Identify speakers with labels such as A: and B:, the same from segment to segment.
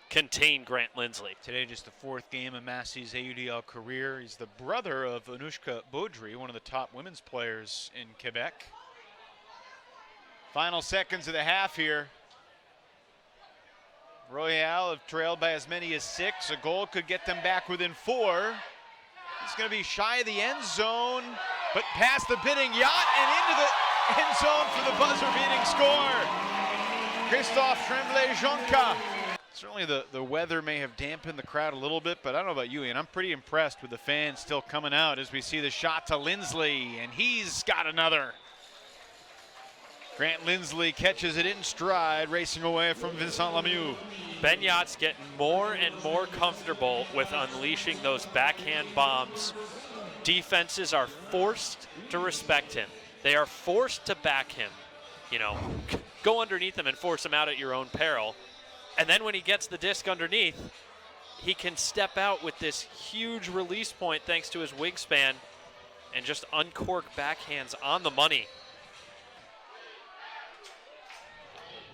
A: contain Grant Linsley.
B: Today, just the 4th game of Massey's AUDL career. He's the brother of Anushka Baudry, one of the top women's players in Quebec. Final seconds of the half here. Royale have trailed by as many as 6. A goal could get them back within 4. It's going to be shy of the end zone, but past the bidding yacht and into the end zone for the buzzer-beating score. Christophe Tremblay-Jonca. Certainly the weather may have dampened the crowd a little bit, but I don't know about you, Ian. I'm pretty impressed with the fans still coming out as we see the shot to Linsley, and he's got another. Grant Linsley catches it in stride, racing away from Vincent Lemieux.
A: Ben Yacht's getting more and more comfortable with unleashing those backhand bombs. Defenses are forced to respect him. They are forced to back him. You know, go underneath him and force him out at your own peril. And then when he gets the disc underneath, he can step out with this huge release point thanks to his wingspan and just uncork backhands on the money.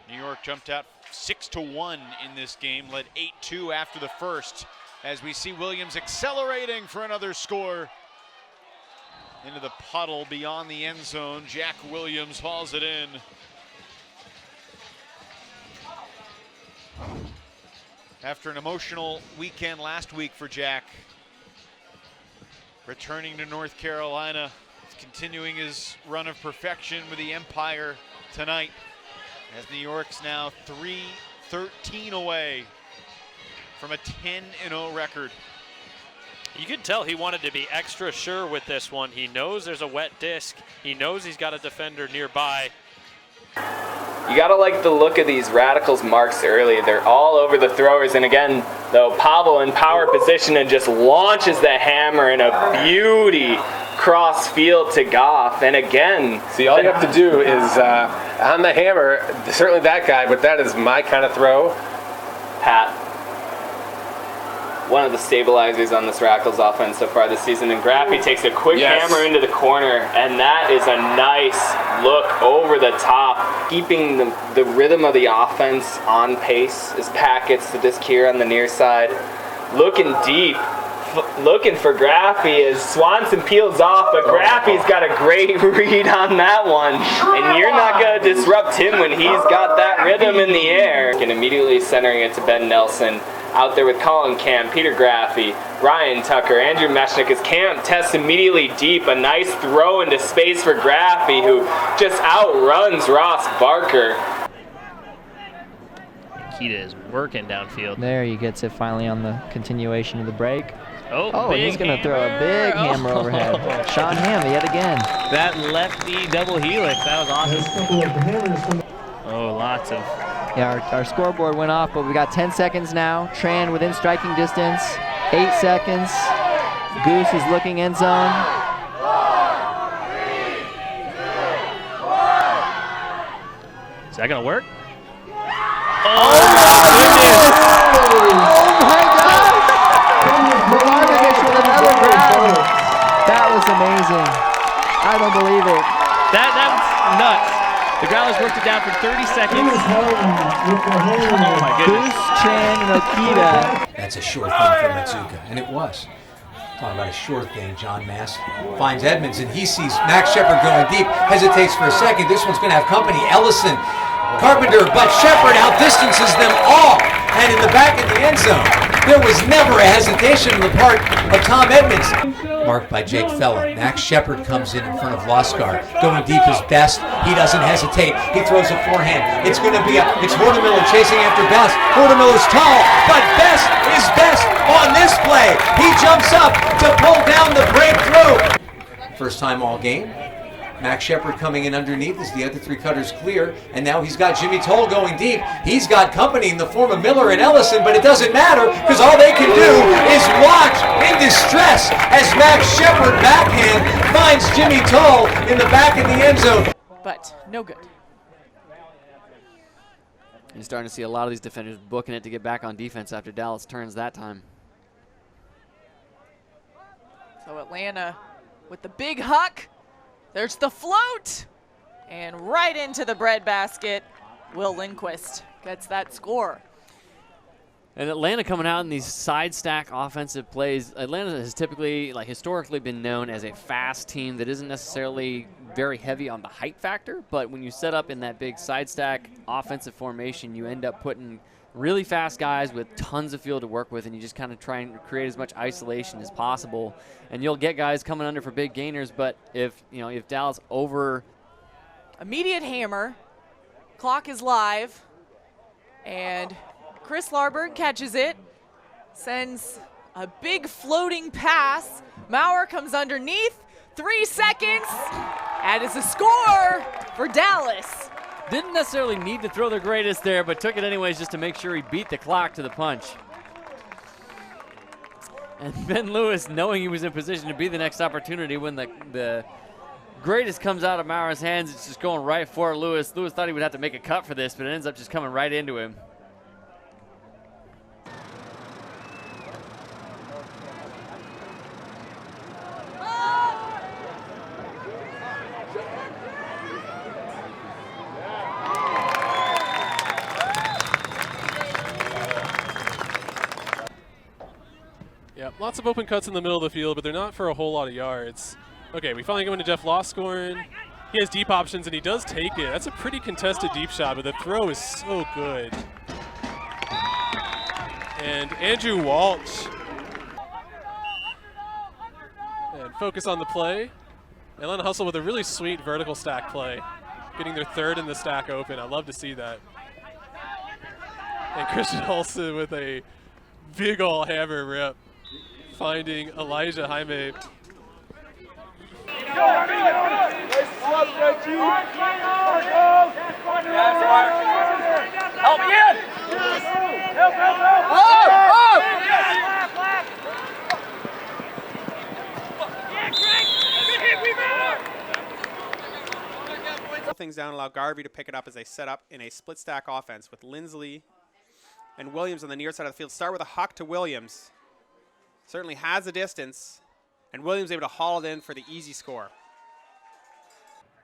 B: New York jumped out 6-1 in this game, led 8-2 after the first, as we see Williams accelerating for another score. Into the puddle beyond the end zone. Jack Williams hauls it in. After an emotional weekend last week for Jack, returning to North Carolina, continuing his run of perfection with the Empire tonight, as New York's now 3-13 away from a 10-0 record.
A: You could tell he wanted to be extra sure with this one. He knows there's a wet disc. He knows he's got a defender nearby.
C: You gotta like the look of these Radicals marks early. They're all over the throwers, and again, though, Pavel in power position and just launches the hammer in a beauty cross field to Goff. And again,
D: see, all you have to do is on the hammer, certainly that guy, but that is my kind of throw.
C: Pat, one of the stabilizers on this Radicals offense so far this season, and Graffy takes a quick hammer into the corner, and that is a nice look over the top, keeping the rhythm of the offense on pace as Pat gets the disc here on the near side. Looking deep, looking for Graffy as Swanson peels off, but Graffy's got a great read on that one, and you're not going to disrupt him when he's got that rhythm in the air. And immediately centering it to Ben Nelson. Out there with Colin Camp, Peter Graffy, Ryan Tucker, Andrew Mechanix as Camp tests immediately deep. A nice throw into space for Graffy, who just outruns Ross Barker.
E: Nikita is working downfield.
F: There, he gets it finally on the continuation of the break.
E: Oh,
F: he's going to throw a big hammer overhead. Sean Hamm yet again.
E: That lefty double helix, that was awesome. Oh, lots of...
F: Yeah, our scoreboard went off, but we got 10 seconds now. Tran within striking distance. 8 seconds. Goose is looking end zone.
E: Is that going to work?
F: Oh my God! with another grab. That was amazing. I don't believe it.
E: That was nuts. The Growlers worked it down for 30 seconds. Oh my goodness.
F: Goose, Tran, and Okita.
G: That's a sure thing for Matsuka, and it was. Talking about a sure thing, John Mass finds Edmonds, and he sees Max Shepard going deep, hesitates for a second. This one's going to have company. Ellison, Carpenter, but Shepard outdistances them all. And in the back of the end zone, there was never a hesitation on the part of Tom Edmonds. Marked by Jake Fella. Max Shepard comes in front of Loskar. Going deep is Best. He doesn't hesitate. He throws a forehand. It's going to be it's Hortemiller chasing after Best. Hortemiller's tall, but Best is Best on this play. He jumps up to pull down the breakthrough. First time all game. Max Shepard coming in underneath as the other three cutters clear, and now he's got Jimmy Toll going deep. He's got company in the form of Miller and Ellison, but it doesn't matter because all they can do is watch in distress as Max Shepard backhand finds Jimmy Toll in the back of the end zone.
H: But no good.
I: You're starting to see a lot of these defenders booking it to get back on defense after Dallas turns that time.
H: So Atlanta with the big huck. There's the float, and right into the breadbasket, Will Lindquist gets that score.
I: And Atlanta coming out in these side stack offensive plays. Atlanta has typically, like historically, been known as a fast team that isn't necessarily very heavy on the height factor, but when you set up in that big side stack offensive formation, you end up putting really fast guys with tons of field to work with, and you just kind of try and create as much isolation as possible. And you'll get guys coming under for big gainers, but if Dallas over
H: immediate hammer, clock is live, and Chris Larberg catches it, sends a big floating pass. Maurer comes underneath, 3 seconds, and it's a score for Dallas.
I: Didn't necessarily need to throw their greatest there, but took it anyways just to make sure he beat the clock to the punch. And Ben Lewis, knowing he was in position to be the next opportunity when the greatest comes out of Maurer's hands, it's just going right for Lewis. Lewis thought he would have to make a cut for this, but it ends up just coming right into him.
J: Lots of open cuts in the middle of the field, but they're not for a whole lot of yards. Okay, we finally go into Jeff Loscorn. He has deep options, and he does take it. That's a pretty contested deep shot, but the throw is so good. And Andrew Walsh. And focus on the play. Atlanta Hustle with a really sweet vertical stack play, getting their third in the stack open. I love to see that. And Christian Olsen with a big ol' hammer rip, finding Elijah Jaime.
K: Help me in!
L: Things down, allow Garvey to pick it up as they set up in a split stack offense with Linsley and Williams on the near side of the field. Start with a huck to Williams. Certainly has the distance, and Williams able to haul it in for the easy score.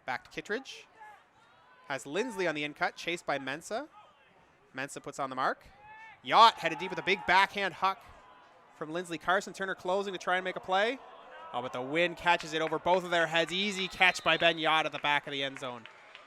L: Back to Kittredge. Has Linsley on the in cut, chased by Mensah. Mensah puts on the mark. Yacht headed deep with a big backhand huck from Linsley. Carson Turner closing to try and make a play. Oh, but the wind catches it over both of their heads. Easy catch by Ben Yacht at the back of the end zone.